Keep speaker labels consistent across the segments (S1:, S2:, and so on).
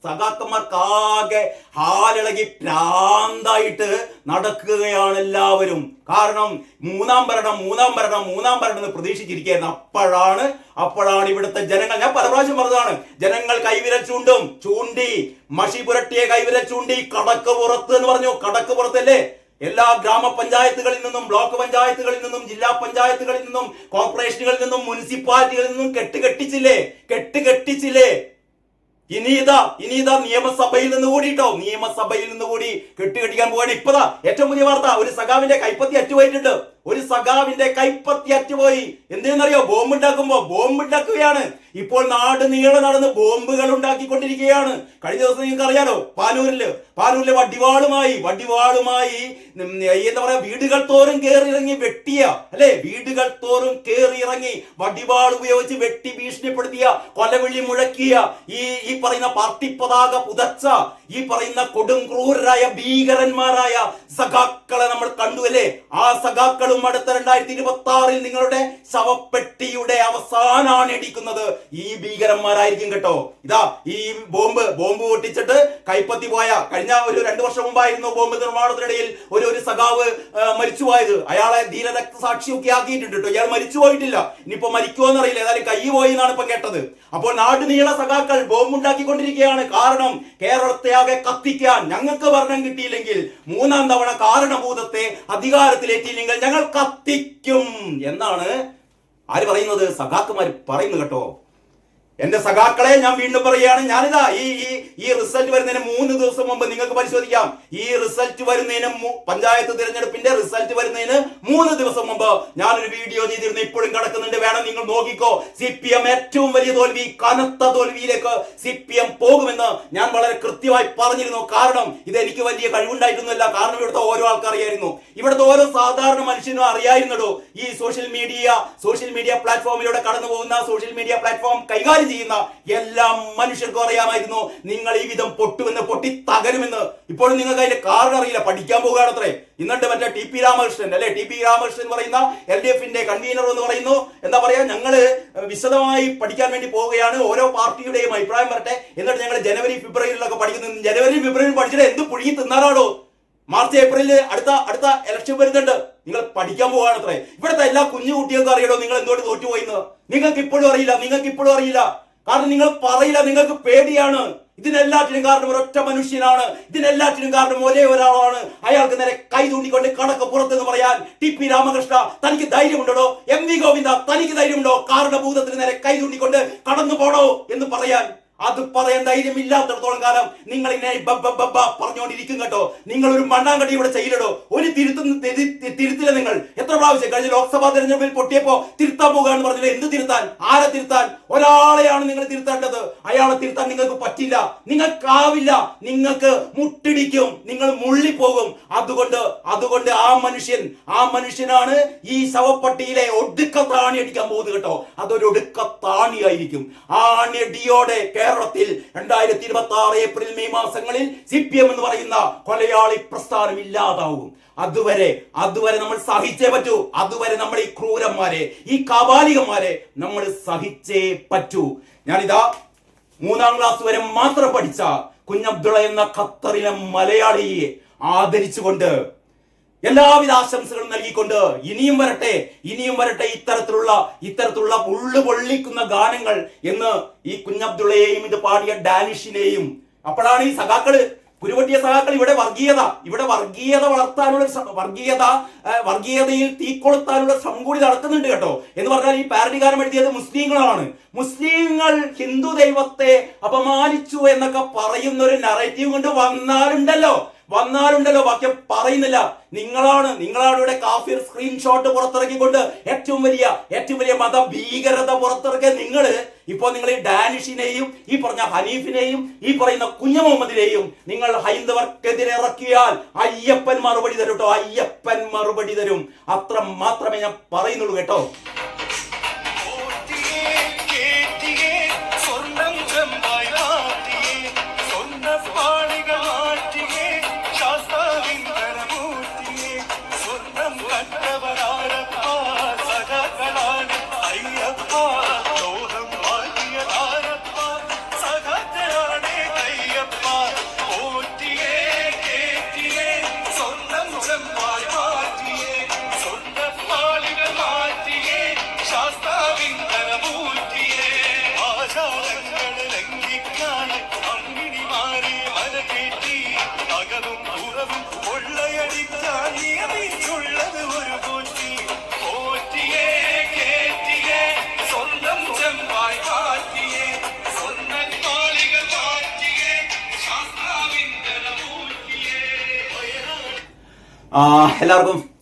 S1: സഖാക്കന്മാർക്കാകെ ഹാലിളകി ഭ്രാന്തായിട്ട് നടക്കുകയാണ് എല്ലാവരും. കാരണം മൂന്നാം ഭരണം എന്ന് പ്രതീക്ഷിച്ചിരിക്കുകയായിരുന്നു. അപ്പോഴാണ് ഇവിടുത്തെ ജനങ്ങൾ, ഞാൻ പല പ്രാവശ്യം പറഞ്ഞതാണ്, ജനങ്ങൾ കൈവിരൽ ചൂണ്ടി മഷി പുരട്ടിയ കൈവിരൽ ചൂണ്ടി കടക്ക് പുറത്ത് എന്ന് പറഞ്ഞു. കടക്ക് പുറത്തല്ലേ എല്ലാ ഗ്രാമപഞ്ചായത്തുകളിൽ നിന്നും, ബ്ലോക്ക് പഞ്ചായത്തുകളിൽ നിന്നും, ജില്ലാ പഞ്ചായത്തുകളിൽ നിന്നും, കോർപ്പറേഷനുകളിൽ നിന്നും, മുനിസിപ്പാലിറ്റികളിൽ നിന്നും കെട്ടിച്ചില്ലേ. ഇനിയിതാ നിയമസഭയിൽ നിന്ന് കൂടി കെട്ടിക്കാൻ പോവാണ്. ഇപ്പതാ ഏറ്റവും പുതിയ വാർത്ത, ഒരു സഖാവിന്റെ കൈപ്പത്തി അറ്റുപോയിട്ടുണ്ട്. എന്തിനെന്നറിയോ? ബോംബുണ്ടാക്കുകയാണ്. ഇപ്പോൾ നാട് നീളെ നടന്ന് ബോംബുകൾ ഉണ്ടാക്കിക്കൊണ്ടിരിക്കുകയാണ്. കഴിഞ്ഞ ദിവസം നിങ്ങൾക്ക് അറിയാലോ, പാനൂരിലെ വടിവാളുമായി എന്താ പറയാ, വീടുകൾ തോറും കയറിയിറങ്ങി വെട്ടിയ, അല്ലെ, വീടുകൾ തോറും കയറിയിറങ്ങി വടിവാൾ ഉപയോഗിച്ച് വെട്ടി ഭീഷണിപ്പെടുത്തിയ, കൊലവിളി മുഴക്കിയ ഈ പറയുന്ന പാർട്ടി പതാക പുതച്ച ഈ പറയുന്ന കൊടും ക്രൂരരായ ഭീകരന്മാരായ സഖാക്കളെ നമ്മൾ കണ്ടുവല്ലേ. ആ സഖാക്കളും അടുത്ത 2026 നിങ്ങളുടെ ശവപ്പെട്ടിയുടെ അവസാനാണ് ഇടിക്കുന്നത് ഈ ഭീകരന്മാരായിരിക്കും കേട്ടോ. ഇതാ ഈ ബോംബ് പൊട്ടിച്ചിട്ട് കൈപ്പത്തി പോയ, കഴിഞ്ഞ ഒരു 2 വർഷം മുമ്പായിരുന്നു ബോംബ് നിർമ്മാണത്തിനിടയിൽ ഒരു സഖാവ് മരിച്ചുപോയത്. അയാളെ ധീരരക്തസാക്ഷിയൊക്കെ ആക്കിയിട്ടുണ്ട് കേട്ടോ. ഇയാൾ മരിച്ചു പോയിട്ടില്ല, ഇനിയിപ്പോ മരിക്കുമോന്ന് അറിയില്ല, ഏതായാലും കൈ പോയി എന്നാണ് ഇപ്പൊ കേട്ടത്. അപ്പോൾ നാടുനീള സഖാക്കൾ ബോംബുണ്ടാക്കിക്കൊണ്ടിരിക്കുകയാണ്. കാരണം കേരളത്തെ ആകെ കത്തിക്കാൻ ഞങ്ങൾക്ക് ഭരണം കിട്ടിയില്ലെങ്കിൽ, 3ാം തവണ കാരണഭൂതത്തെ അധികാരത്തിലേറ്റിയില്ലെങ്കിൽ ഞങ്ങൾ കത്തിക്കും എന്നാണ് ആര് പറയുന്നത്? സഖാക്കന്മാർ പറയുന്നു കേട്ടോ. എന്റെ സഖാക്കളെ, ഞാൻ വീണ്ടും പറയുകയാണ്, ഞാനിതാ ഈ റിസൾട്ട് വരുന്നതിന് 3 ദിവസം മുമ്പ് നിങ്ങൾക്ക് പരിശോധിക്കാം. ഈ റിസൾട്ട് വരുന്നതിന്, പഞ്ചായത്ത് തിരഞ്ഞെടുപ്പിന്റെ റിസൾട്ട് വരുന്നതിന് 3 ദിവസം മുമ്പ് ഞാനൊരു വീഡിയോ ചെയ്തിരുന്നു. ഇപ്പോഴും കിടക്കുന്നുണ്ട്, വേണം നിങ്ങൾ നോക്കിക്കോ. CPM ഏറ്റവും വലിയ തോൽവി, കനത്ത തോൽവിയിലേക്ക് CPM പോകുമെന്ന് ഞാൻ വളരെ കൃത്യമായി പറഞ്ഞിരുന്നു. കാരണം ഇത് എനിക്ക് വലിയ കഴിവുണ്ടായിട്ടൊന്നുമല്ല. കാരണം ഇവിടുത്തെ ഓരോ ആൾക്കറിയായിരുന്നു, ഇവിടുത്തെ ഓരോ സാധാരണ മനുഷ്യനും അറിയായിരുന്നല്ലോ. ഈ സോഷ്യൽ മീഡിയ പ്ലാറ്റ്ഫോമിലൂടെ കടന്നു പോകുന്ന, സോഷ്യൽ മീഡിയ പ്ലാറ്റ്ഫോം കൈകാര്യം ചെയ്യുന്ന എല്ലാ മനുഷ്യർക്കും അറിയാമായിരുന്നു നിങ്ങൾ ഈ വിധം പൊട്ടി തകരുമെന്ന്. ഇപ്പോഴും നിങ്ങൾക്ക് അതിന്റെ കാരണം അറിയില്ല, പഠിക്കാൻ പോകുകയാണത്രേ. എന്നിട്ട് മറ്റേ ടി പി രാമകൃഷ്ണൻ പറയുന്ന LDFന്റെ കൺവീനർ എന്ന് പറയുന്നു, എന്താ പറയാ, ഞങ്ങള് വിശദമായി പഠിക്കാൻ വേണ്ടി പോവുകയാണ്, ഓരോ പാർട്ടിയുടെയും അഭിപ്രായം വരട്ടെ, എന്നിട്ട് ഞങ്ങൾ ജനുവരി ഫെബ്രുവരിയിലൊക്കെ പഠിക്കുന്നു. ജനുവരി ഫെബ്രുവരി പഠിച്ചിട്ട് എന്ത് പുഴുങ്ങി തിന്നാനാണോ? മാർച്ച് ഏപ്രിലിൽ അടുത്ത ഇലക്ഷൻ വരുന്നുണ്ട്, നിങ്ങൾ പഠിക്കാൻ പോവാണത്രേ. ഇവിടുത്തെ എല്ലാ കുഞ്ഞു കുട്ടികൾക്കും അറിയണോ നിങ്ങൾ എന്തുകൊണ്ട് തോറ്റുപോയിന്ന്? നിങ്ങൾക്ക് ഇപ്പോഴും അറിയില്ല. കാരണം നിങ്ങൾ പറയില്ല, നിങ്ങൾക്ക് പേടിയാണ്. ഇതിനെല്ലാറ്റിനും കാരണം ഒരൊറ്റ മനുഷ്യനാണ്. ഇതിനെല്ലാറ്റിനും കാരണം ഒരേ ഒരാളാണ്. അയാൾക്ക് നേരെ കൈ തൂണ്ടിക്കൊണ്ട് കണക്ക് പുറത്തെന്ന് പറയാൻ TP രാമകൃഷ്ണ തനിക്ക് ധൈര്യമുണ്ടോ? MV ഗോവിന്ദ തനിക്ക് ധൈര്യമുണ്ടോ? കാരണഭൂതത്തിന് നേരെ കൈ തൂണ്ടിക്കൊണ്ട് കടന്നു പോടോ എന്ന് പറയാൻ? അത് പറയാൻ ധൈര്യമില്ലാത്തടത്തോളം കാലം നിങ്ങൾ ഇങ്ങനെ പറഞ്ഞുകൊണ്ടിരിക്കും കേട്ടോ. നിങ്ങൾ ഒരു മണ്ണാങ്കടി ഇവിടെ ചെയ്യില്ലടോ. ഒരു തിരുത്തില്ല. നിങ്ങൾ എത്ര പ്രാവശ്യം കഴിഞ്ഞ ലോക്സഭാ തെരഞ്ഞെടുപ്പിൽ പൊട്ടിയപ്പോ തിരുത്താൻ പോകുകയെന്ന് പറഞ്ഞില്ല. എന്ത് തിരുത്താൻ? ആരെ തിരുത്താൻ? ഒരാളെയാണ് നിങ്ങൾ തിരുത്തേണ്ടത്. അയാളെ തിരുത്താൻ നിങ്ങൾക്ക് പറ്റില്ല, നിങ്ങൾക്കാവില്ല, നിങ്ങൾക്ക് മുട്ടിടിക്കും, നിങ്ങൾ മുള്ളിപ്പോകും. അതുകൊണ്ട് ആ മനുഷ്യനാണ് ഈ ശവപ്പട്ടിയിലെ ഒടുക്കത്താണി അടിക്കാൻ പോകുന്നത് കേട്ടോ. അതൊരു ഒടുക്കത്താണിയായിരിക്കും. ആ അണിയടിയോടെ കേരളത്തിൽ 2026 ഏപ്രിൽ മെയ് മാസങ്ങളിൽ CPM എന്ന് പറയുന്ന കൊലയാളി പ്രസ്ഥാനം ഇല്ലാതാവും. അതുവരെ നമ്മൾ സഹിച്ചേ പറ്റൂ. അതുവരെ നമ്മൾ ഈ ക്രൂരന്മാരെ, ഈ കാബാലികന്മാരെ നമ്മൾ സഹിച്ചേ പറ്റൂ. ഞാനിതാ 3ാം ക്ലാസ് വരെ മാത്രം പഠിച്ച കുഞ്ഞബ്ദുള്ള എന്ന ഖത്തറിലെ മലയാളിയെ ആദരിച്ചുകൊണ്ട്, എല്ലാവിധ ആശംസകളും നൽകിക്കൊണ്ട് ഇനിയും വരട്ടെ ഇത്തരത്തിലുള്ള ഉള്ളു പൊള്ളിക്കുന്ന ഗാനങ്ങൾ എന്ന് ഈ കുഞ്ഞബ്ദുള്ളയെയും ഇത് പാടിയ ഡാനിഷിനെയും. അപ്പോഴാണ് ഈ സഖാക്കള്, കുരുവട്ടിയ സഖാക്കൾ ഇവിടെ വർഗീയത വളർത്താനുള്ള വർഗീയതയിൽ തീക്കൊളുത്താനുള്ള ശ്രമം കൂടി നടക്കുന്നുണ്ട് കേട്ടോ. എന്ന് പറഞ്ഞാൽ ഈ പാരഡി ഗാനം എഴുതിയത് മുസ്ലിങ്ങളാണ്. മുസ്ലിങ്ങൾ ഹിന്ദു ദൈവത്തെ അപമാനിച്ചു എന്നൊക്കെ പറയുന്ന ഒരു നറേറ്റീവ് കൊണ്ട് വന്നാലുണ്ടല്ലോ, ബാക്കി പറയുന്നില്ല. നിങ്ങളാണ് ഇവിടെ കാഫിർ സ്ക്രീൻഷോട്ട് പുറത്തിറക്കിക്കൊണ്ട് ഏറ്റവും വലിയ മതഭീകരത പുറത്തിറക്കിയ നിങ്ങൾ ഈ ഡാനിഷിനെയും ഈ പറഞ്ഞ ഹനീഫിനെയും ഈ പറയുന്ന കുഞ്ഞു മുഹമ്മദിനെയും നിങ്ങൾ ഹൈന്ദവർക്കെതിരെ ഇറക്കിയാൽ അയ്യപ്പൻ മറുപടി തരും കേട്ടോ. അയ്യപ്പൻ മറുപടി തരും. അത്ര മാത്രമേ ഞാൻ പറയുന്നുള്ളൂ കേട്ടോ.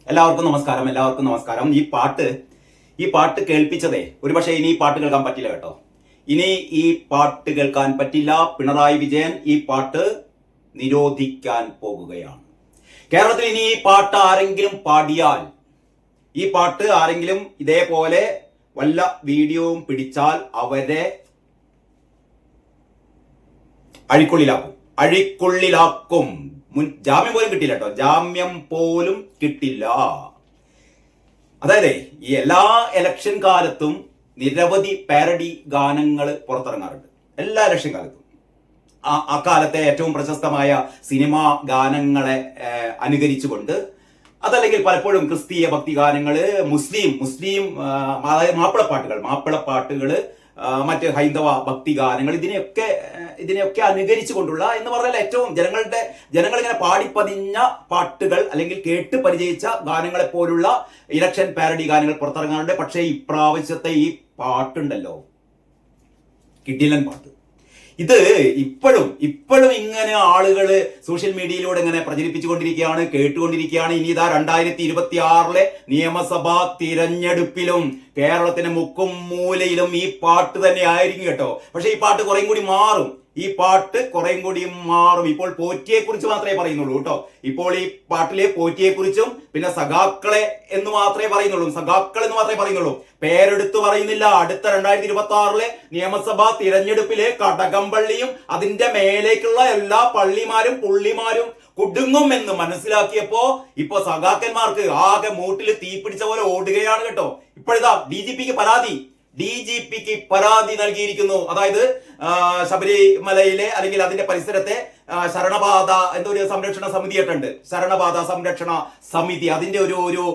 S1: എല്ലാവർക്കും നമസ്കാരം. ഈ പാട്ട് കേൾപ്പിച്ചതേ ഒരുപക്ഷെ ഇനി ഈ പാട്ട് കേൾക്കാൻ പറ്റില്ല കേട്ടോ. ഇനി ഈ പാട്ട് കേൾക്കാൻ പറ്റില്ല. പിണറായി വിജയൻ ഈ പാട്ട് നിരോധിക്കാൻ പോകുകയാണ്. കേരളത്തിൽ ഇനി ഈ പാട്ട് ആരെങ്കിലും പാടിയാൽ, ഈ പാട്ട് ആരെങ്കിലും ഇതേപോലെ വല്ല വീഡിയോയും പിടിച്ചാൽ അവരെ അഴിക്കുള്ളിലാക്കും. ജാമ്യം പോലും കിട്ടില്ല കേട്ടോ, ജാമ്യം പോലും കിട്ടില്ല. അതായത് ഈ എല്ലാ ഇലക്ഷൻ കാലത്തും നിരവധി പാരഡി ഗാനങ്ങൾ പുറത്തിറങ്ങാറുണ്ട്. എല്ലാ ഇലക്ഷൻ കാലത്തും അക്കാലത്തെ ഏറ്റവും പ്രശസ്തമായ സിനിമാ ഗാനങ്ങളെ അനുകരിച്ചുകൊണ്ട്, അതല്ലെങ്കിൽ പലപ്പോഴും ക്രിസ്തീയ ഭക്തി ഗാനങ്ങൾ, മുസ്ലിം അതായത് മാപ്പിളപ്പാട്ടുകൾ, മറ്റ് ഹൈന്ദവ ഭക്തി ഗാനങ്ങൾ, ഇതിനെയൊക്കെ അനുകരിച്ചു കൊണ്ടുള്ള എന്ന് പറഞ്ഞാൽ ഏറ്റവും ജനങ്ങളിങ്ങനെ പാടിപ്പതിഞ്ഞ പാട്ടുകൾ അല്ലെങ്കിൽ കേട്ട് പരിചയിച്ച ഗാനങ്ങളെ പോലുള്ള ഇലക്ഷൻ പാരഡി ഗാനങ്ങൾ പുറത്തിറങ്ങാറുണ്ട്. പക്ഷേ ഇപ്രാവശ്യത്തെ ഈ പാട്ടുണ്ടല്ലോ, കിടിലൻ പാട്ട്. ഇത് ഇപ്പോഴും ഇങ്ങനെ ആളുകള് സോഷ്യൽ മീഡിയയിലൂടെ ഇങ്ങനെ പ്രചരിപ്പിച്ചുകൊണ്ടിരിക്കുകയാണ്, കേട്ടുകൊണ്ടിരിക്കുകയാണ്. ഇനി ഇതാ 2026 നിയമസഭാ തിരഞ്ഞെടുപ്പിലും കേരളത്തിന്റെ മുക്കും മൂലയിലും ഈ പാട്ട് തന്നെ ആയിരിക്കും കേട്ടോ. പക്ഷെ ഈ പാട്ട് കുറേം കൂടി മാറും. ഇപ്പോൾ പോറ്റിയെ കുറിച്ച് മാത്രമേ പറയുന്നുള്ളൂ കേട്ടോ. ഇപ്പോൾ ഈ പാട്ടിലെ പോറ്റിയെ കുറിച്ചും പിന്നെ സഖാക്കളെ എന്ന് മാത്രമേ പറയുന്നുള്ളൂ. പേരെടുത്തു പറയുന്നില്ല. അടുത്ത 2026 നിയമസഭാ തിരഞ്ഞെടുപ്പിലെ കടകംപള്ളിയും അതിന്റെ മേലേക്കുള്ള എല്ലാ പള്ളിമാരും പുള്ളിമാരും കുടുങ്ങും എന്ന് മനസ്സിലാക്കിയപ്പോ ഇപ്പൊ സഖാക്കന്മാർക്ക് ആകെ മൂട്ടിൽ തീ പിടിച്ച പോലെ ഓടുകയാണ് കേട്ടോ. ഇപ്പോഴിതാ DGPക്ക് പരാതി നൽകിയിരിക്കുന്നു. അതായത് ശബരിമലയിലെ അല്ലെങ്കിൽ അതിന്റെ പരിസരത്തെ ശരണപാത എന്തോ ഒരു സംരക്ഷണ സമിതി ആയിട്ടുണ്ട്. ശരണപാത സംരക്ഷണ സമിതി, അതിന്റെ ഒരു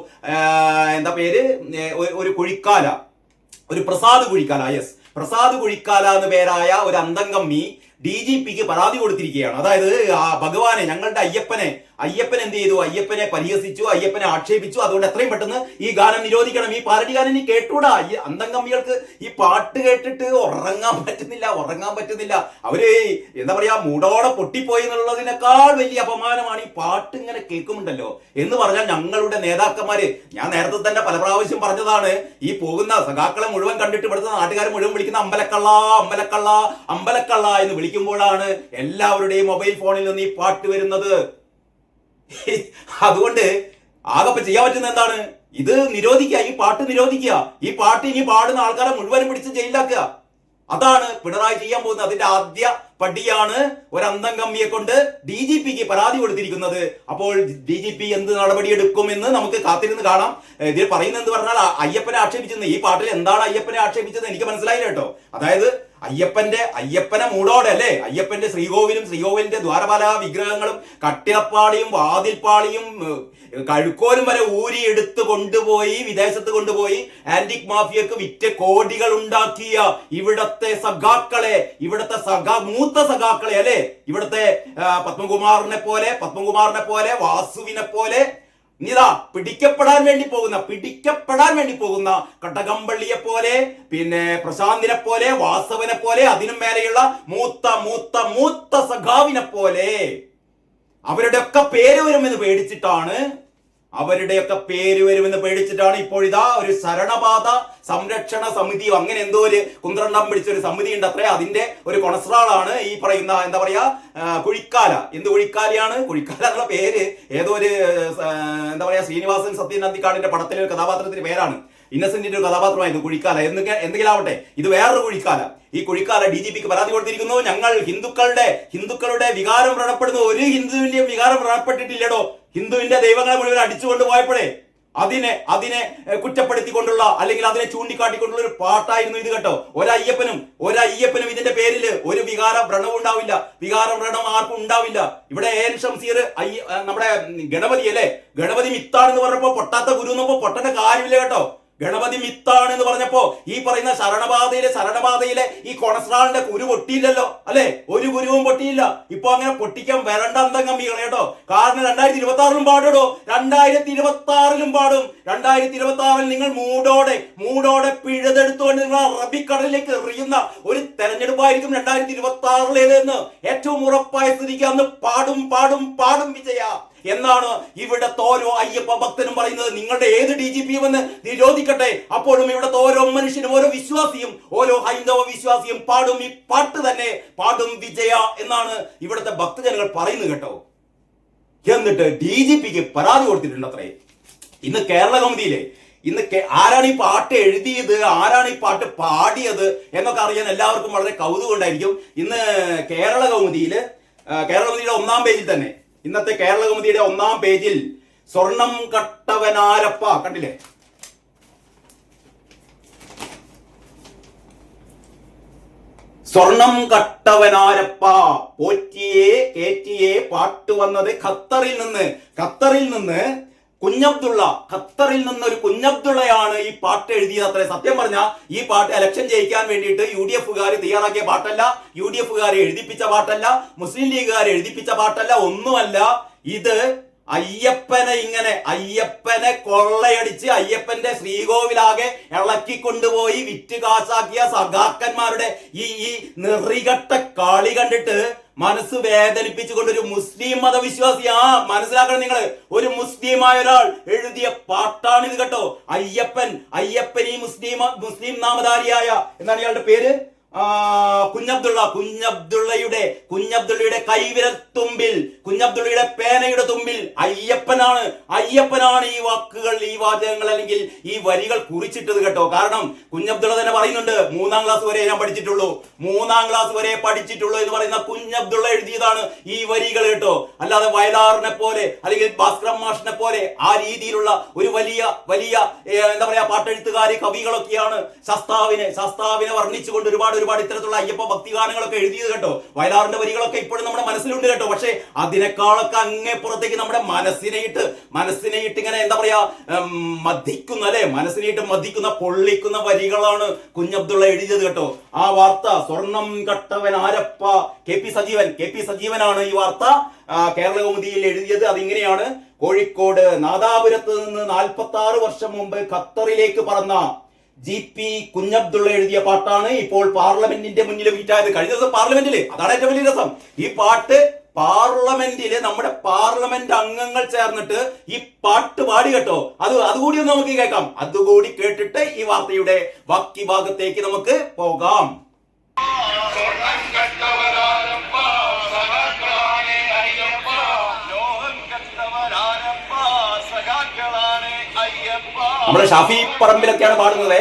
S1: എന്താ പേര്, ഒരു കുഴിക്കാല, ഒരു പ്രസാദ് കുഴിക്കാല എന്ന് പേരായ ഒരു അന്തംഗമ്മി DGPക്ക് പരാതി കൊടുത്തിരിക്കുകയാണ്. അതായത് ഭഗവാനെ, ഞങ്ങളുടെ അയ്യപ്പൻ എന്ത് ചെയ്തു? അയ്യപ്പനെ പരിഹസിച്ചു, അയ്യപ്പനെ ആക്ഷേപിച്ചു. അതുകൊണ്ട് എത്രയും പെട്ടെന്ന് ഈ ഗാനം നിരോധിക്കണം. ഈ പാരഡി ഗാനം ഇനി കേട്ടൂടാ. ഈ അന്തംഗമ്മികൾക്ക് ഈ പാട്ട് കേട്ടിട്ട് ഉറങ്ങാൻ പറ്റുന്നില്ല. അവര് എന്താ പറയാ, മൂടോടെ പൊട്ടിപ്പോയി എന്നുള്ളതിനേക്കാൾ വലിയ അപമാനമാണ് ഈ പാട്ട് ഇങ്ങനെ കേൾക്കുമുണ്ടല്ലോ. എന്ന് പറഞ്ഞാൽ ഞങ്ങളുടെ നേതാക്കന്മാര്, ഞാൻ നേരത്തെ തന്നെ പല പ്രാവശ്യം പറഞ്ഞതാണ്, ഈ പോകുന്ന സഖാക്കളെ മുഴുവൻ കണ്ടിട്ട് ഇവിടുത്തെ നാട്ടുകാരെ മുഴുവൻ വിളിക്കുന്ന അമ്പലക്കള്ള എന്ന് വിളിക്കുമ്പോഴാണ് എല്ലാവരുടെയും മൊബൈൽ ഫോണിൽ നിന്ന് ഈ പാട്ട് വരുന്നത്. അതുകൊണ്ട് ആകെ ചെയ്യാൻ പറ്റുന്ന എന്താണ്? ഇത് നിരോധിക്കുക, ഈ പാട്ട് നിരോധിക്കുക. ഈ പാട്ട് ഇനി പാടുന്ന ആൾക്കാരെ മുഴുവനും പിടിച്ച് ജയിലാക്കുക. അതാണ് പിണറായി ചെയ്യാൻ പോകുന്നത്. അതിന്റെ ആദ്യ പടിയാണ് ഒരു അന്തംഗമ്മിയെ കൊണ്ട് DGPക്ക് പരാതി കൊടുത്തിരിക്കുന്നത്. അപ്പോൾ DGP എന്ത് നടപടിയെടുക്കുമെന്ന് നമുക്ക് കാത്തിരുന്ന് കാണാം. ഇതിൽ പറയുന്നത് എന്ത് പറഞ്ഞാൽ, അയ്യപ്പനെ ആക്ഷേപിച്ചെന്ന്. ഈ പാട്ടിൽ എന്താണ് അയ്യപ്പനെ ആക്ഷേപിച്ചത് എനിക്ക് മനസ്സിലായില്ല കേട്ടോ. അതായത് അയ്യപ്പനെ മൂടോടെ അല്ലേ, അയ്യപ്പന്റെ ശ്രീകോവിലിന്റെ ദ്വാരപാല വിഗ്രഹങ്ങളും കട്ടിളപ്പാളിയും വാതിൽപ്പാളിയും കഴുക്കോലും വരെ ഊരി എടുത്ത് കൊണ്ടുപോയി വിദേശത്ത് കൊണ്ടുപോയി ആന്റിക് മാഫിയക്ക് വിറ്റ് കോടികൾ ഉണ്ടാക്കിയ ഇവിടത്തെ മൂത്ത സഖാക്കളെ അല്ലെ, ഇവിടത്തെ പത്മകുമാറിനെ പോലെ വാസുവിനെ പോലെ ഇതാ പിടിക്കപ്പെടാൻ വേണ്ടി പോകുന്ന കടകംപള്ളിയെ പോലെ, പിന്നെ പ്രശാന്തിനെ പോലെ, വാസവനെ പോലെ, അതിനും മേലെയുള്ള മൂത്ത സഖാവിനെ പോലെ അവരുടെയൊക്കെ പേര് വരുമെന്ന് പേടിച്ചിട്ടാണ് ഇപ്പോൾ ഇതാ ഒരു ശരണപാത സംരക്ഷണ സമിതിയോ അങ്ങനെ എന്തോ ഒരു കുന്ത്രണ്ടം പിടിച്ചൊരു സമിതി ഉണ്ട് അത്രേ. അതിന്റെ ഒരു കൊണസ്ട്രാളാണ് ഈ പറയുന്ന എന്താ പറയാ കുഴിക്കാല. കുഴിക്കാല എന്നുള്ള പേര് ഏതോ ഒരു എന്താ പറയാ ശ്രീനിവാസൻ സത്യനന്ദിക്കാടിന്റെ പടത്തിലെ ഒരു കഥാപാത്രത്തിന്റെ പേരാണ്. ഇന്നസെന്റിന്റെ ഒരു കഥാപാത്രമായിരുന്നു കുഴിക്കാല. എന്തെങ്കിലും ആവട്ടെ, ഇത് വേറൊരു കുഴിക്കാല. ഈ കുഴിക്കാല DGPക്ക് പരാതി കൊടുത്തിരിക്കുന്നു. ഞങ്ങൾ ഹിന്ദുക്കളുടെ വികാരം വ്രണപ്പെടുന്നു. ഒരു ഹിന്ദുവിന്റെയും വികാരം വ്രണപ്പെട്ടിട്ടില്ലടോ. ഹിന്ദുവിന്റെ ദൈവങ്ങളെ മുഴുവൻ അടിച്ചുകൊണ്ട് പോയപ്പോഴേ അതിനെ കുറ്റപ്പെടുത്തിക്കൊണ്ടുള്ള അല്ലെങ്കിൽ അതിനെ ചൂണ്ടിക്കാട്ടിക്കൊണ്ടുള്ള ഒരു പാട്ടായിരുന്നു ഇത് കേട്ടോ. ഒരയ്യപ്പനും ഇതിന്റെ പേരിൽ ഒരു വികാര വ്രണവും ഉണ്ടാവില്ല. വികാര വ്രണം ആർക്കും ഉണ്ടാവില്ല. ഇവിടെ AN ഷംസീർ നമ്മുടെ ഗണപതി അല്ലെ, ഗണപതി മിത്താണെന്ന് പറഞ്ഞപ്പോ പൊട്ടാത്ത ഗുരു എന്നപ്പോ പൊട്ടന്റെ കാര്യമില്ല കേട്ടോ. ഗണപതി മിത്താണ് എന്ന് പറഞ്ഞപ്പോ ഈ പറയുന്ന ശരണപാതയിലെ ഈ കൊളസ്ട്രോളിന്റെ കുരു പൊട്ടിയില്ലല്ലോ, അല്ലെ? ഒരു കുരുവും പൊട്ടിയില്ല. ഇപ്പൊ അങ്ങനെ പൊട്ടിക്കാൻ വരണ്ട അന്തംഗമ്മികൾ കേട്ടോ. കാരണം 2026 പാടുടോ, 2026 പാടും. 2026 നിങ്ങൾ മൂടോടെ പിഴുതെടുത്തുകൊണ്ട് നിങ്ങൾ അറബിക്കടലിലേക്ക് എറിയുന്ന ഒരു തെരഞ്ഞെടുപ്പായിരിക്കും 2026 ഏറ്റവും ഉറപ്പായ സ്ഥിതിക്ക് അന്ന് പാടും വിജയ എന്നാണ് ഇവിടുത്തെ ഓരോ അയ്യപ്പ ഭക്തനും പറയുന്നത്. നിങ്ങളുടെ ഏത് DGP വന്ന് നിരോധിക്കട്ടെ, അപ്പോഴും ഇവിടുത്തെ ഓരോ മനുഷ്യനും, ഓരോ വിശ്വാസിയും, ഓരോ ഹൈന്ദവ വിശ്വാസിയും പാടും ഈ പാട്ട് തന്നെ, പാടും വിജയ എന്നാണ് ഇവിടുത്തെ ഭക്തജനങ്ങൾ പറയുന്നത് കേട്ടോ. എന്നിട്ട് DGPക്ക് പരാതി കൊടുത്തിട്ടുണ്ട് അത്രേ. ഇന്ന് കേരള കൗമുദിയിലെ ആരാണ് ഈ പാട്ട് എഴുതിയത്, ആരാണ് ഈ പാട്ട് പാടിയത് എന്നൊക്കെ അറിയാൻ എല്ലാവർക്കും വളരെ കൗതുകം ഉണ്ടായിരിക്കും. ഇന്ന് കേരള കൗമുദിയുടെ 1-ാം പേജിൽ തന്നെ, ഇന്നത്തെ കേരള കൗമുദിയുടെ 1-ാം പേജിൽ സ്വർണം കട്ടവനാരപ്പ കണ്ടില്ലേ, സ്വർണം കട്ടവനാരപ്പ പോറ്റിയെ കേറ്റിയെ പാട്ട് വന്നത് ഖത്തറിൽ നിന്ന് കുഞ്ഞബ്ദുള്ള, ഖത്തറിൽ നിന്ന് ഒരു കുഞ്ഞബ്ദുള്ളയാണ് ഈ പാട്ട് എഴുതിയത് അത്രേ. സത്യം പറഞ്ഞാൽ ഈ പാട്ട് ഇലക്ഷൻ ജയിക്കാൻ വേണ്ടിയിട്ട് UDF-കാർ തയ്യാറാക്കിയ പാട്ടല്ല, UDF-കാരെ എഴുതിപ്പിച്ച പാട്ടല്ല, മുസ്ലിം ലീഗുകാരെ എഴുതിപ്പിച്ച പാട്ടല്ല, ഒന്നുമല്ല. ഇത് അയ്യപ്പനെ കൊള്ളയടിച്ച് അയ്യപ്പന്റെ ശ്രീകോവിലാകെ ഇളക്കിക്കൊണ്ടുപോയി വിറ്റ് കാശാക്കിയ സഖാക്കന്മാരുടെ ഈ നെറികെട്ട കളി കണ്ടിട്ട് മനസ്സ് വേദനിപ്പിച്ചുകൊണ്ട് ഒരു മുസ്ലിം മതവിശ്വാസി, മനസ്സിലാക്കണം നിങ്ങൾ, ഒരു മുസ്ലിമായ ഒരാൾ എഴുതിയ പാട്ടാണിത് കേട്ടോ. അയ്യപ്പൻ ഈ മുസ്ലിം നാമധാരിയായ, എന്താണ് ഇയാളുടെ പേര്, കുഞ്ഞബ്ദുള്ളയുടെ കൈവിരൽ തുമ്പിൽ, കുഞ്ഞബ്ദുള്ളയുടെ പേനയുടെ തുമ്പിൽ അയ്യപ്പനാണ് ഈ വാക്കുകൾ, ഈ വാചകങ്ങൾ അല്ലെങ്കിൽ ഈ വരികൾ കുറിച്ചിട്ടത് കേട്ടോ. കാരണം കുഞ്ഞബ്ദുള്ള തന്നെ പറയുന്നുണ്ട്, 3-ാം ക്ലാസ് വരെ ഞാൻ പഠിച്ചിട്ടുള്ളൂ എന്ന് പറയുന്ന കുഞ്ഞബ്ദുള്ള എഴുതിയതാണ് ഈ വരികൾ കേട്ടോ. അല്ലാതെ വയലാറിനെ പോലെ അല്ലെങ്കിൽ ഭാസ്കരൻ മാഷിനെ പോലെ ആ രീതിയിലുള്ള ഒരു വലിയ എന്താ പറയാ പാട്ടെഴുത്തുകാരി കവികളൊക്കെയാണ് ശാസ്താവിനെ വർണ്ണിച്ചുകൊണ്ട് ഒരുപാട് ഇത്തരത്തിലുള്ള അയ്യപ്പ ഭക്തിഗാനങ്ങളൊക്കെ എഴുതിയത് കേട്ടോ. വയലാറിന്റെ വരികളൊക്കെ ഇപ്പോഴും നമ്മുടെ മനസ്സിലുണ്ട് കേട്ടോ. പക്ഷെ അതിനേക്കാളൊക്കെ അങ്ങേ പുറത്തേക്ക് നമ്മുടെ മനസ്സിനെയിട്ട് ഇങ്ങനെ എന്താ പറയാ മതിക്കുന്ന, അല്ലെ, മതിക്കുന്ന പൊള്ളിക്കുന്ന വരികളാണ് കുഞ്ഞബ്ദുള്ള എഴുതിയത് കേട്ടോ. ആ വാർത്ത സ്വർണം കട്ടവൻ ആരപ്പ KP സജീവനാണ് ഈ വാർത്ത കേരള കൗമുദിയിൽ എഴുതിയത്. അതിങ്ങനെയാണ്: കോഴിക്കോട് നാദാപുരത്ത് നിന്ന് 46 വർഷം മുമ്പ് ഖത്തറിലേക്ക് പറന്ന GP കുഞ്ഞബ്ദുള്ള എഴുതിയ പാട്ടാണ് ഇപ്പോൾ പാർലമെന്റിന്റെ മുന്നിൽ വീറ്റായത്. കഴിഞ്ഞ ദിവസം പാർലമെന്റില്, അതാണ് ഏറ്റവും വലിയ രസം, ഈ പാട്ട് പാർലമെന്റില് നമ്മുടെ പാർലമെന്റ് അംഗങ്ങൾ ചേർന്നിട്ട് ഈ പാട്ട് പാടി കേട്ടോ. അതുകൂടി ഒന്ന് നമുക്ക് കേൾക്കാം. അതുകൂടി കേട്ടിട്ട് ഈ വാർത്തയുടെ ബാക്കി ഭാഗത്തേക്ക് നമുക്ക് പോകാം. നമ്മുടെ ഷാഫി പറമ്പിലൊക്കെയാണ് പാടുന്നത്.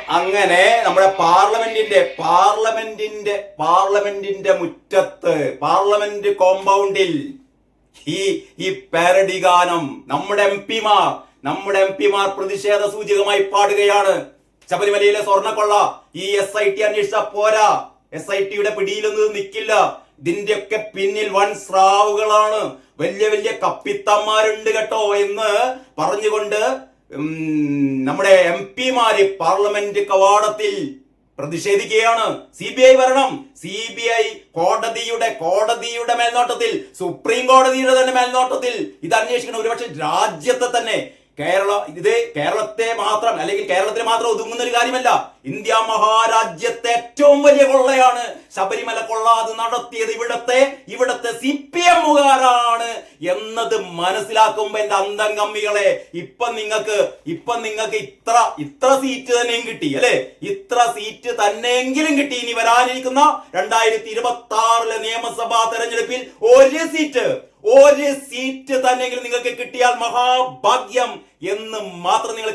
S1: അങ്ങനെ നമ്മുടെ പാർലമെന്റിന്റെ മുറ്റത്ത്, പാർലമെന്റ് കോമ്പൗണ്ടിൽ ഈ പാരഡി ഗാനം നമ്മുടെ എംപിമാർ പ്രതിഷേധ സൂചകമായി പാടുകയാണ്. ശബരിമലയിലെ സ്വർണ്ണക്കൊള്ള ഈ SIT അന്വേഷിച്ച പോരാ, SITയുടെ പിടിയിലൊന്നും നിൽക്കില്ല. ഇതിന്റെയൊക്കെ പിന്നിൽ വൻ സ്രാവുകളാണ്, വലിയ കപ്പിത്തന്മാരുണ്ട് കേട്ടോ എന്ന് പറഞ്ഞുകൊണ്ട് നമ്മുടെ എംപിമാര് പാർലമെന്റ് കവാടത്തിൽ പ്രതിഷേധിക്കുകയാണ്. CBI വരണം, CBI കോടതിയുടെ മേൽനോട്ടത്തിൽ, സുപ്രീം കോടതിയുടെ തന്നെ മേൽനോട്ടത്തിൽ ഇത് അന്വേഷിക്കണം. ഒരുപക്ഷെ രാജ്യത്തെ തന്നെ കേരളത്തെ മാത്രം അല്ലെങ്കിൽ കേരളത്തിന് മാത്രം ഒതുങ്ങുന്ന ഒരു കാര്യമല്ല. ഇന്ത്യ മഹാരാജ്യത്തെ ഏറ്റവും വലിയ കൊള്ളയാണ് ശബരിമല കൊള്ള. അത് നടത്തിയത് ഇവിടത്തെ CPM-കാരാണ് എന്നത് മനസ്സിലാക്കുമ്പോ എന്റെ അന്തംഗമ്മികളെ, ഇപ്പൊ നിങ്ങൾക്ക് ഇത്ര സീറ്റ് തന്നെയും കിട്ടി, അല്ലെ? ഇത്ര സീറ്റ് തന്നെയെങ്കിലും കിട്ടി. ഇനി വരാനിരിക്കുന്ന 2026 നിയമസഭാ തെരഞ്ഞെടുപ്പിൽ ഒരു സീറ്റ് തന്നെങ്കിലും നിങ്ങൾക്ക് കിട്ടിയാൽ മഹാഭാഗ്യം എന്ന് മാത്രം നിങ്ങൾ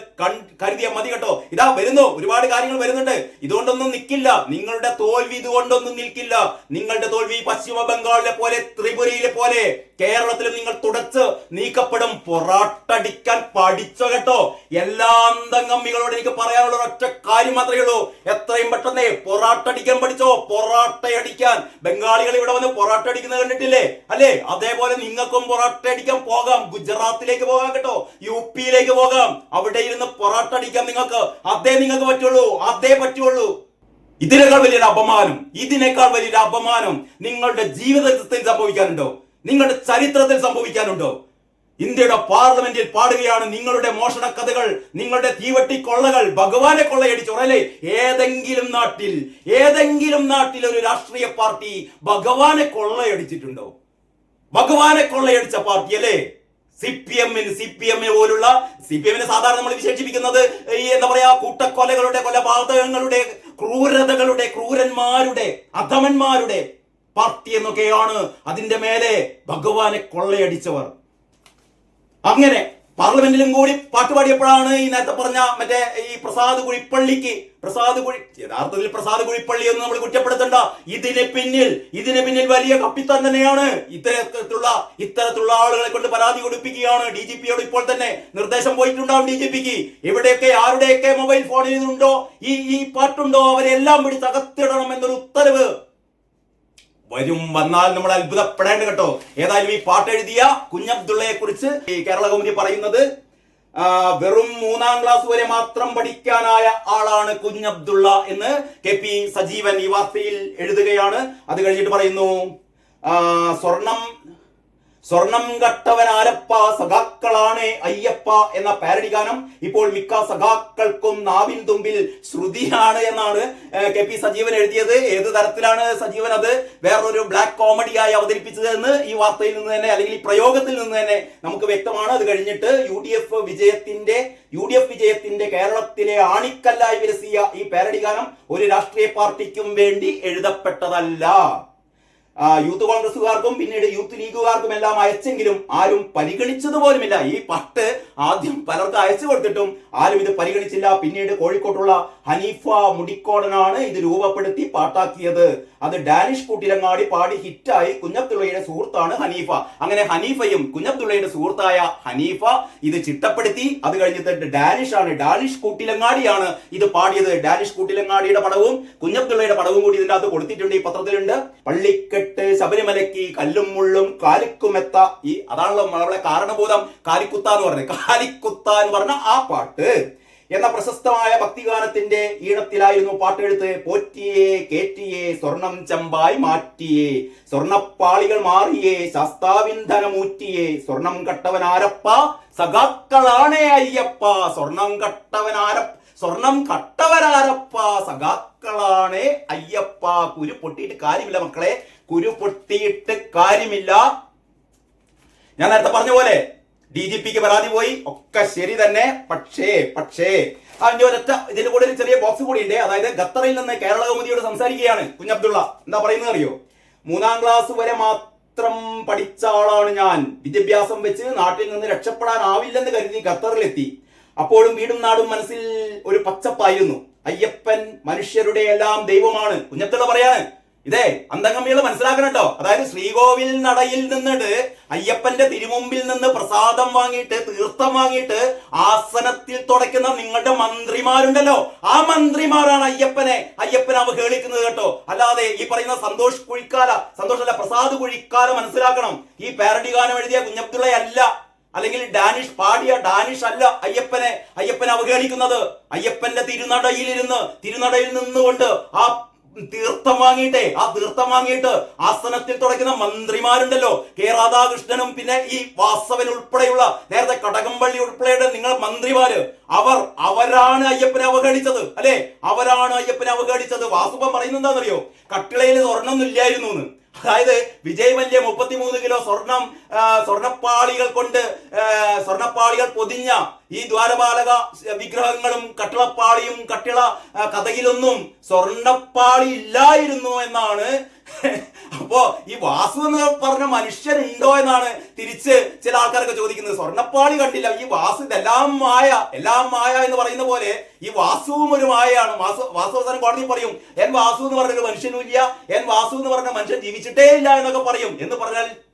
S1: കരുതിയാൽ മതി കേട്ടോ. ഇതാ വരുന്നു, ഒരുപാട് കാര്യങ്ങൾ വരുന്നുണ്ട്. ഇതുകൊണ്ടൊന്നും നിൽക്കില്ല നിങ്ങളുടെ തോൽവി, ഇതുകൊണ്ടൊന്നും നിൽക്കില്ല നിങ്ങളുടെ തോൽവി. പശ്ചിമ ബംഗാളിലെ പോലെ, ത്രിപുരയിലെ പോലെ, കേരളത്തിലും നിങ്ങൾ തുടച്ച് നീക്കപ്പെടും. പൊറാട്ടടിക്കാൻ പഠിച്ചോ കേട്ടോ. എല്ലാ അന്തംഗമ്മികളോട് എനിക്ക് പറയാനുള്ള ഒറ്റ കാര്യം മാത്രമേ ഉള്ളൂ, എത്രയും പെട്ടെന്ന് പൊറാട്ടടിക്കാൻ പഠിച്ചോ. പൊറാട്ടയടിക്കാൻ ബംഗാളികൾ ഇവിടെ വന്ന് പൊറാട്ട അടിക്കുന്നത് കണ്ടിട്ടില്ലേ അല്ലേ? അതേപോലെ നിങ്ങൾക്കും പൊറാട്ട അടിക്കാൻ പോകാം. ഗുജറാത്തിലേക്ക് പോകാം കേട്ടോ, യുപിയിലേക്ക് പോകാം. അവിടെ ഇരുന്ന് പൊറാട്ട അടിക്കാൻ നിങ്ങൾക്ക് പറ്റുള്ളൂ, അതേ പറ്റുള്ളൂ. ഇതിനേക്കാൾ വലിയൊരു അപമാനം നിങ്ങളുടെ ജീവിതത്തിൽ സംഭവിക്കാനുണ്ടോ? നിങ്ങളുടെ ചരിത്രത്തിൽ സംഭവിക്കാനുണ്ടോ? ഇന്ത്യയുടെ പാർലമെന്റിൽ പാടുകയാണ് നിങ്ങളുടെ മോഷണ കഥകൾ, നിങ്ങളുടെ തീവട്ടി കൊള്ളകൾ, ഭഗവാനെ കൊള്ളയടിച്ചു അല്ലേ? ഏതെങ്കിലും നാട്ടിൽ ഒരു രാഷ്ട്രീയ പാർട്ടി ഭഗവാനെ കൊള്ളയടിച്ചിട്ടുണ്ടോ? ഭഗവാനെ കൊള്ളയടിച്ച പാർട്ടി അല്ലേ സി പി എമ്മിനെ പോലുള്ള, സി പി എമ്മിനെ സാധാരണ നമ്മൾ വിശേഷിപ്പിക്കുന്നത് ഈ എന്താ പറയാ കൂട്ടക്കൊലകളുടെ, കൊലപാതകങ്ങളുടെ, ക്രൂരതകളുടെ, ക്രൂരന്മാരുടെ, അധമന്മാരുടെ പാർട്ടി എന്നൊക്കെയാണ്. അതിന്റെ മേലെ ഭഗവാനെ കൊള്ളയടിച്ചവർ. അങ്ങനെ പാർലമെന്റിലും കൂടി പാട്ടുപാടിയപ്പോഴാണ് ഈ നേരത്തെ പറഞ്ഞ മറ്റേ ഈ പ്രസാദ് കുഴിപ്പള്ളി എന്ന് നമ്മൾ കുറ്റപ്പെടുത്തണ്ട. ഇതിന് പിന്നിൽ വലിയ കപ്പിത്താൻ തന്നെയാണ്. ഇത്തരത്തിലുള്ള ആളുകളെ കൊണ്ട് പരാതി കൊടുപ്പിക്കുകയാണ്. DGPയോട് ഇപ്പോൾ തന്നെ നിർദ്ദേശം പോയിട്ടുണ്ടാവും. DGPക്ക് എവിടെയൊക്കെ ആരുടെയൊക്കെ മൊബൈൽ ഫോണിൽ ഉണ്ടോ ഈ പാട്ടുണ്ടോ അവരെല്ലാം പിടിച്ച് അകത്തിടണം എന്നൊരു ഉത്തരവ് വന്നാൽ നമ്മൾ അത്ഭുതപ്പെടേണ്ട കേട്ടോ. ഏതായാലും ഈ പാട്ട് എഴുതിയ കുഞ്ഞബ്ദുള്ളയെ കുറിച്ച് ഈ കേരള കൗമുദി പറയുന്നത് വെറും 3ാം ക്ലാസ് വരെ മാത്രം പഠിക്കാനായ ആളാണ് കുഞ്ഞബ്ദുള്ള എന്ന് KP സജീവൻ ഈ വാർത്തയിൽ എഴുതുകയാണ്. അത് കഴിഞ്ഞിട്ട് പറയുന്നു, സ്വർണം കട്ടവൻ ആരപ്പ സഖാക്കളാണ് അയ്യപ്പ എന്ന പാരഡി ഗാനം ഇപ്പോൾ മിക്ക സഖാക്കൾക്കും നാവിൻ തുമ്പിൽ ശ്രുതിയാണ് എന്നാണ് KP സജീവൻ എഴുതിയത്. ഏത് തരത്തിലാണ് സജീവൻ അത് വേറൊരു ബ്ലാക്ക് കോമഡിയായി അവതരിപ്പിച്ചത് എന്ന് ഈ വാർത്തയിൽ നിന്ന് തന്നെ, അല്ലെങ്കിൽ ഈ പ്രയോഗത്തിൽ നിന്ന് തന്നെ നമുക്ക് വ്യക്തമാണ്. അത് കഴിഞ്ഞിട്ട് UDF വിജയത്തിന്റെ കേരളത്തിലെ ആണിക്കല്ലായി വിരസിയ ഈ പാരഡി ഗാനം ഒരു രാഷ്ട്രീയ പാർട്ടിക്കും വേണ്ടി എഴുതപ്പെട്ടതല്ല. യൂത്ത് കോൺഗ്രസുകാർക്കും പിന്നീട് യൂത്ത് ലീഗുകാർക്കും എല്ലാം അയച്ചെങ്കിലും ആരും പരിഗണിച്ചത് പോലുമില്ല. ഈ പാട്ട് ആദ്യം പലർക്ക് അയച്ചു കൊടുത്തിട്ടും ആരും ഇത് പരിഗണിച്ചില്ല. പിന്നീട് കോഴിക്കോട്ടുള്ള ഹനീഫ മുടിക്കോടനാണ് ഇത് രൂപപ്പെടുത്തി പാട്ടാക്കിയത്. അത് ഡാനിഷ് കൂട്ടിലങ്ങാടി പാടി ഹിറ്റായി. കുഞ്ഞബ്ദുള്ളയുടെ സുഹൃത്താണ് ഹനീഫ. അങ്ങനെ ഹനീഫയും കുഞ്ഞബ്ദുള്ളയുടെ സുഹൃത്തായ ഹനീഫ ഇത് ചിട്ടപ്പെടുത്തി. അത് കഴിഞ്ഞിട്ട് ഡാനിഷ് കൂട്ടിലങ്ങാടിയാണ് ഇത് പാടിയത്. ഡാനിഷ് കൂട്ടിലങ്ങാടിയുടെ പടവും കുഞ്ഞബ്ദുള്ളയുടെ പടവും കൂടി ഇതിന്റെ അകത്ത് കൊടുത്തിട്ടുണ്ട്. ഈ പത്രത്തിലുണ്ട്. പള്ളിക്കെട്ട് ശബരിമലയ്ക്ക് കല്ലും മുള്ളും കാലിക്കുമെത്ത, ഈ അതാണല്ലോ നമ്മളെ കാരണബോധം കാലിക്കുത്ത എന്ന് പറഞ്ഞ ആ പാട്ട് എന്ന പ്രശസ്തമായ ഭക്തിഗാനത്തിന്റെ ഈണത്തിലായിരുന്നു പാട്ടെഴുത്ത്. പോറ്റിയേ കേറ്റിയേ സ്വർണം ചെമ്പായി മാറ്റിയേ, സ്വർണപ്പാളികൾ മാറിയേ ശാസ്താവിന്ധനമൂറ്റിയേ, സ്വർണം കട്ടവനാരപ്പ സഖാക്കളാണേ അയ്യപ്പ, സ്വർണം കട്ടവനാരപ്പ സഖാക്കളാണേ അയ്യപ്പ. കുരു പൊട്ടിയിട്ട് കാര്യമില്ല മക്കളെ, കുരു പൊട്ടിയിട്ട് കാര്യമില്ല. ഞാൻ നേരത്തെ പറഞ്ഞ പോലെ DGPക്ക് പരാതി പോയി, ഒക്കെ ശരി തന്നെ. പക്ഷേ അതിന്റെ ഒരൊറ്റ ഇതിന്റെ കൂടെ ഒരു ചെറിയ ബോക്സ് കൂടി ഉണ്ട്. അതായത് ഖത്തറിൽ നിന്ന് കേരള കൗമുദിയോട് സംസാരിക്കുകയാണ് കുഞ്ഞബ്ദുള്ള. എന്താ പറയുന്നത് അറിയോ? 3ാം ക്ലാസ് വരെ മാത്രം പഠിച്ച ആളാണ് ഞാൻ. വിദ്യാഭ്യാസം വെച്ച് നാട്ടിൽ നിന്ന് രക്ഷപ്പെടാനാവില്ലെന്ന് കരുതി ഖത്തറിലെത്തി. അപ്പോഴും വീടും നാടും മനസ്സിൽ ഒരു പച്ചപ്പായിരുന്നു. അയ്യപ്പൻ മനുഷ്യരുടെ എല്ലാം ദൈവമാണ്. കുഞ്ഞബ്ദുള്ള പറയാണ്. ഇതേ അന്തംഗമ്മികൾ മനസ്സിലാക്കണം കേട്ടോ. അതായത് ശ്രീകോവിൽ നടയിൽ നിന്നിട്ട് അയ്യപ്പന്റെ തിരുമുമ്പിൽ നിന്ന് പ്രസാദം വാങ്ങിയിട്ട് തീർത്ഥം വാങ്ങിയിട്ട് ആസനത്തിൽ തുടയ്ക്കുന്ന നിങ്ങളുടെ മന്ത്രിമാരുണ്ടല്ലോ, ആ മന്ത്രിമാരാണ് അയ്യപ്പനെ അവഹേളിക്കുന്നത് കേട്ടോ. അല്ലാതെ ഈ പറയുന്ന പ്രസാദ് കുഴിക്കാല മനസ്സിലാക്കണം. ഈ പാരഡി ഗാനം എഴുതിയ കുഞ്ഞബ്ദുള്ളയല്ല, അല്ലെങ്കിൽ ഡാനിഷ് അല്ല അയ്യപ്പനെ അവഹേളിക്കുന്നത്. അയ്യപ്പന്റെ തിരുനടയിൽ നിന്നുകൊണ്ട് ആ തീർത്ഥം വാങ്ങിയിട്ട് ആസനത്തിൽ തുടയ്ക്കുന്ന മന്ത്രിമാരുണ്ടല്ലോ, കെ രാധാകൃഷ്ണനും പിന്നെ ഈ വാസവൻ ഉൾപ്പെടെയുള്ള നേരത്തെ കടകംപള്ളി ഉൾപ്പെടെയുള്ള നിങ്ങൾ മന്ത്രിമാര്, അവരാണ് അയ്യപ്പനെ അവഹേളിച്ചത് അല്ലെ? അവരാണ് അയ്യപ്പനെ അവഹേളിച്ചത്. വാസുപൻ പറയുന്നത് എന്താണെന്നറിയോ? കട്ടിളയിൽ സ്വർണ്ണമൊന്നും ഇല്ലായിരുന്നു എന്ന്. അതായത് വിജയ് മല്യ 33 കിലോ സ്വർണപ്പാളികൾ പൊതിഞ്ഞ ഈ ദ്വാരപാലക വിഗ്രഹങ്ങളും കട്ടിളപ്പാളിയും കഥയിലൊന്നും സ്വർണപ്പാളി ഇല്ലായിരുന്നു എന്നാണ്. അപ്പോ ഈ വാസു എന്ന് പറഞ്ഞ മനുഷ്യനുണ്ടോ എന്നാണ് തിരിച്ച് ചില ആൾക്കാരൊക്കെ ചോദിക്കുന്നത്. സ്വർണപ്പാളി കണ്ടില്ല, ഈ വാസു എല്ലാം മായ എന്ന് പറയുന്ന പോലെ ഈ വാസുവും ഒരു മായയാണ്. വാസു അവസാനം കോടതി പറയും, വാസു എന്ന് പറഞ്ഞൊരു മനുഷ്യനും ഇല്ല, വാസു എന്ന് പറഞ്ഞ മനുഷ്യൻ ജീവിച്ചിട്ടേ ഇല്ല എന്നൊക്കെ പറയും. എന്ന് പറഞ്ഞാൽ